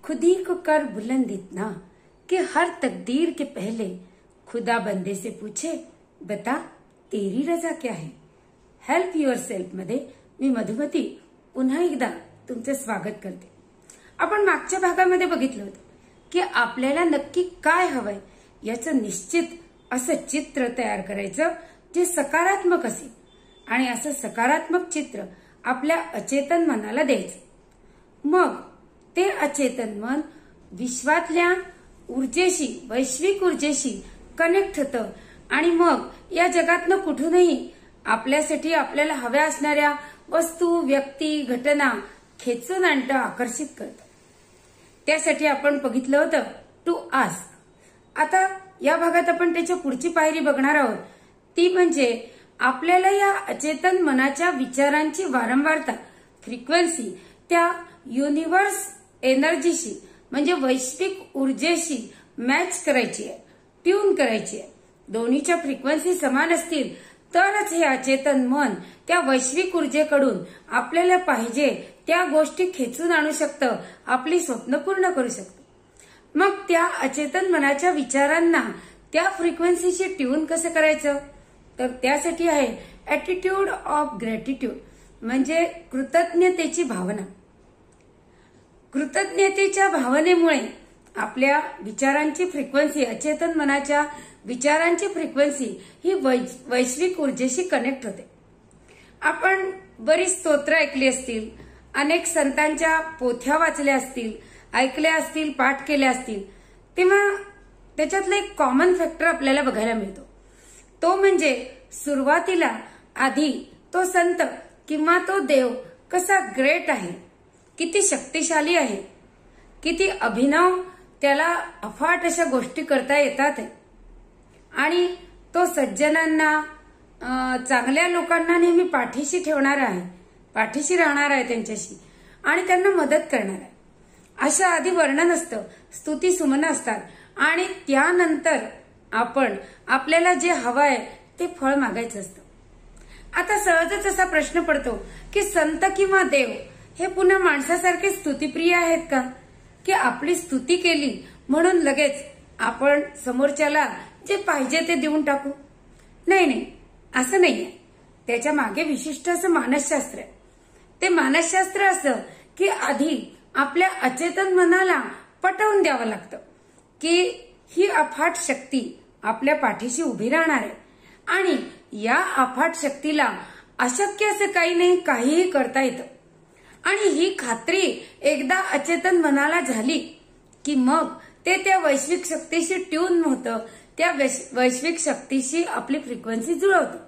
खुदी को कर बुलंद इतना कि हर तकदीर के पहले खुदा बंदे से पूछे, बता तेरी रजा क्या है. हेल्प युअरसेल्फ मध्ये मी मधुमती पुन्हा एकदा तुमचे स्वागत करते. आपण मागच्या भागामध्ये बघितलं होतं की आपल्याला नक्की काय हवंय याचं निश्चित असं चित्र तयार करायचं जे सकारात्मक असेल आणि असं सकारात्मक चित्र आपल्या अचेतन मनाला द्यायचं. मग ते अचेतन मन विश्वातल्या ऊर्जेशी, वैश्विक ऊर्जेशी कनेक्ट होतं आणि मग या जगातनं कुठूनही आपल्यासाठी आपल्याला हव्या असणाऱ्या वस्तू, व्यक्ती, घटना खेचून आणतं, आकर्षित करतं. त्यासाठी आपण बघितलं होतं टू आस्क. आता या भागात आपण त्याच्या पुढची पायरी बघणार आहोत. ती म्हणजे आपल्याला या अचेतन मनाच्या विचारांची वारंवारता, फ्रिक्वेन्सी त्या युनिव्हर्स एनर्जीशी म्हणजे वैश्विक ऊर्जेशी मॅच करायची आहे, ट्यून करायची आहे. दोन्हीच्या फ्रिक्वेन्सी समान असतील तरच हे अचेतन मन त्या वैश्विक ऊर्जेकडून आपल्याला पाहिजे त्या गोष्टी खेचून आणू शकतं, आपली स्वप्न पूर्ण करू शकतं. मग त्या अचेतन मनाच्या विचारांना त्या फ्रिक्वेन्सीशी ट्यून कसं करायचं, तर त्यासाठी आहे ॲटिट्यूड ऑफ ग्रॅटिट्यूड म्हणजे कृतज्ञतेची भावना. कृतज्ञतेच्या भावनेमुळे आपल्या विचारांची फ्रिक्वेन्सी, अचेतन मनाच्या विचारांची फ्रिक्वेन्सी ही वैश्विक ऊर्जेशी कनेक्ट होते. आपण बरीच स्तोत्र ऐकली असतील, अनेक संतांच्या पोथ्या वाचल्या असतील, ऐकल्या असतील, पाठ केल्या असतील, तेव्हा त्याच्यातलं एक कॉमन फॅक्टर आपल्याला बघायला मिळतो. तो म्हणजे सुरुवातीला आधी तो संत किंवा तो देव कसा ग्रेट आहे, किती शक्तिशाली आहे, किती अभिनव त्याला अफाट अशा गोष्टी करता येतात आणि तो सज्जनांना, चांगल्या लोकांना नेहमी पाठीशी ठेवणार आहे, पाठीशी राहणार आहे त्यांच्याशी आणि त्यांना मदत करणार आहे. अशा आधी वर्णन असतं, स्तुती सुमन असतात आणि त्यानंतर आपण आपल्याला जे हवंय ते फळ मागायचं असतं. आता सहजच असा प्रश्न पडतो की संत किंवा देव हे पुन्हा माणसासारखे स्तुतीप्रिय आहेत का, की आपली स्तुती केली म्हणून लगेच आपण समोरच्याला जे पाहिजे ते देऊन टाकू? नाही नाही, असं नाहीये. त्याच्या मागे विशिष्ट असं मानसशास्त्र आहे. ते मानसशास्त्र असं की आधी आपल्या अचेतन मनाला पटवून द्यावं लागतं की ही अफाट शक्ती आपल्या पाठीशी उभी राहणार आहे आणि या अफाट शक्तीला अशक्य असं काही नाही, काहीही करता येतं. आणि ही खात्री एकदा अचेतन मनाला झाली की मग ते त्या वैश्विक शक्तीशी ट्यून होतं, त्या वैश्विक शक्तीशी आपली फ्रिक्वेन्सी जुळवतं.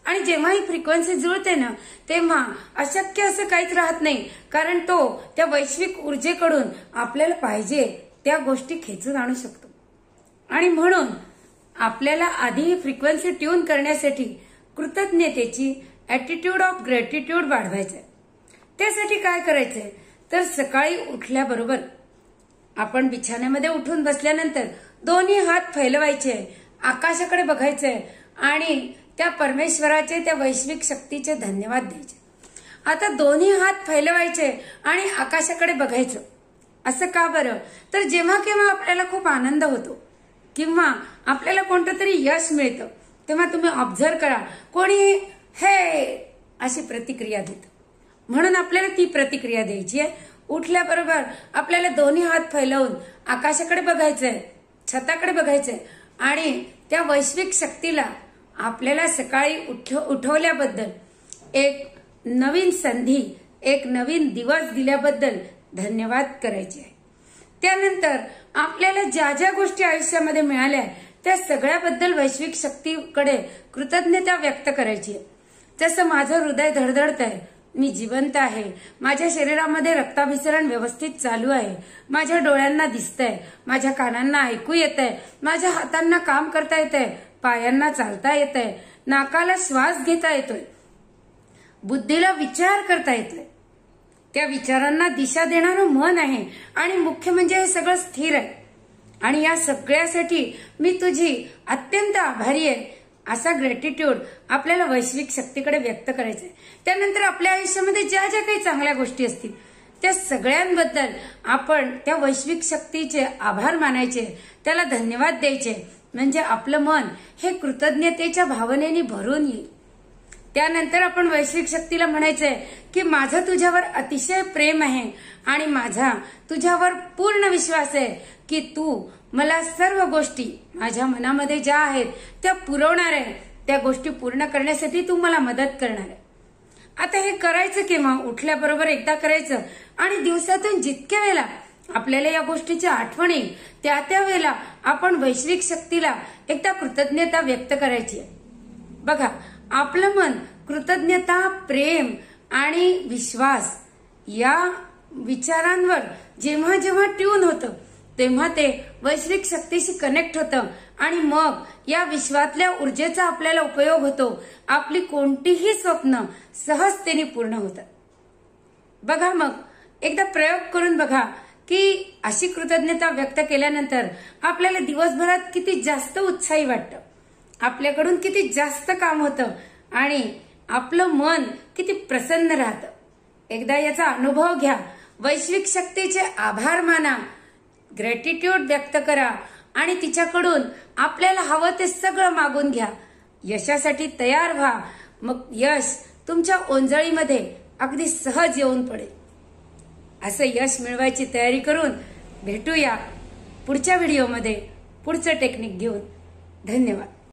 आणि जेव्हा ही फ्रिक्वेन्सी जुळते ना, तेव्हा अशक्य असं काहीच राहत नाही, कारण तो त्या वैश्विक ऊर्जेकडून आपल्याला पाहिजे त्या गोष्टी खेचून आणू शकतो. आणि म्हणून आपल्याला आधी ही फ्रिक्वेन्सी ट्यून करण्यासाठी कृतज्ञतेची, ॲटिट्यूड ऑफ ग्रॅटिट्यूड वाढवायचंय. त्यासाठी काय करायचंय, तर सकाळी उठल्याबरोबर आपण बिछाण्यामध्ये उठून बसल्यानंतर दोन्ही हात फैलवायचे, आकाशाकडे बघायचंय आणि त्या परमेश्वराचे, त्या वैश्विक शक्तीचे धन्यवाद द्यायचे. आता दोन्ही हात फैलवायचे आणि आकाशाकडे बघायचं. असं का बरं, तर जेव्हा केव्हा आपल्याला खूप आनंद होतो किंवा आपल्याला कोणतं तरी यश मिळतं तेव्हा तुम्ही ऑब्झर्व करा, कोणी हे अशी प्रतिक्रिया देतं. म्हणून आपल्याला ती प्रतिक्रिया द्यायची आहे. उठल्याबरोबर आपल्याला दोन्ही हात फैलवून आकाशाकडे बघायचंय, छताकडे बघायचंय आणि त्या वैश्विक शक्तीला आपल्याला सकाळी उठवल्याबद्दल, एक नवीन संधी, एक नवीन दिवस दिल्याबद्दल धन्यवाद करायचे आहे. त्यानंतर आपल्याला ज्या ज्या गोष्टी आयुष्यामध्ये मिळाल्या त्या सगळ्याबद्दल वैश्विक शक्तीकडे कृतज्ञता व्यक्त करायची आहे. जसं माझं हृदय धडधडत आहे, मी जिवंत आहे, माझ्या शरीरामध्ये रक्ताभिसरण व्यवस्थित चालू आहे, माझ्या डोळ्यांना दिसतंय, माझ्या कानांना ऐकू येतंय, माझ्या हातांना काम करता येतंय, पायांना चालता येतंय, नाकाला श्वास घेता येतोय, बुद्धीला विचार करता येतोय, त्या विचारांना दिशा देणारं मन आहे आणि मुख्य म्हणजे हे सगळं स्थिर आहे. आणि या सगळ्यासाठी मी तुझी अत्यंत आभारी आहे, असा ग्रॅटिट्यूड आपल्याला वैश्विक शक्तीकडे व्यक्त करायचा आहे. त्यानंतर आपल्या आयुष्यामध्ये ज्या ज्या काही चांगल्या गोष्टी असतील त्या सगळ्यांबद्दल आपण त्या वैश्विक शक्तीचे आभार मानायचे, त्याला धन्यवाद द्यायचे, म्हणजे आपलं मन हे कृतज्ञतेच्या भावनेने भरून येईल. त्यानंतर आपण वैश्विक शक्तीला म्हणायचंय की माझं तुझ्यावर अतिशय प्रेम आहे आणि माझा तुझ्यावर पूर्ण विश्वास आहे की तू मला सर्व गोष्टी माझ्या मनामध्ये ज्या आहेत त्या पुरवणार आहे, त्या गोष्टी पूर्ण करण्यासाठी तू मला मदत करणार आहे. आता हे करायचं केव्हा? उठल्याबरोबर एकदा करायचं आणि दिवसातून जितक्या वेळेला आपल्याला या गोष्टीची आठवण येईल त्या वेळेला आपण वैश्विक शक्तीला एकदा कृतज्ञता व्यक्त करायची आहे. बघा, आपलं मन कृतज्ञता, प्रेम आणि विश्वास या विचारांवर जेव्हा जेव्हा ट्यून होतं तेव्हा ते वैश्विक शक्तीशी कनेक्ट होतं आणि मग या विश्वातल्या ऊर्जेचा आपल्याला उपयोग होतो. आपली कोणतीही स्वप्न सहजतेने पूर्ण होतात. बघा, मग एकदा प्रयोग करून बघा की अशी कृतज्ञता व्यक्त केल्यानंतर आपल्याला दिवसभरात किती जास्त उत्साही वाटतं, आपल्याकडून किती जास्त काम होतं आणि आपलं मन किती प्रसन्न राहतं. एकदा याचा अनुभव घ्या. वैश्विक शक्तीचे आभार माना, ग्रॅटिट्यूड व्यक्त करा आणि तिच्याकडून आपल्याला हवं ते सगळं मागून घ्या. यशासाठी तयार व्हा. मग यश तुमच्या ओंजळीमध्ये अगदी सहज येऊन पडेल. असं यश मिळवायची तयारी करून भेटूया पुढच्या व्हिडिओमध्ये पुढचं टेक्निक घेऊन. धन्यवाद.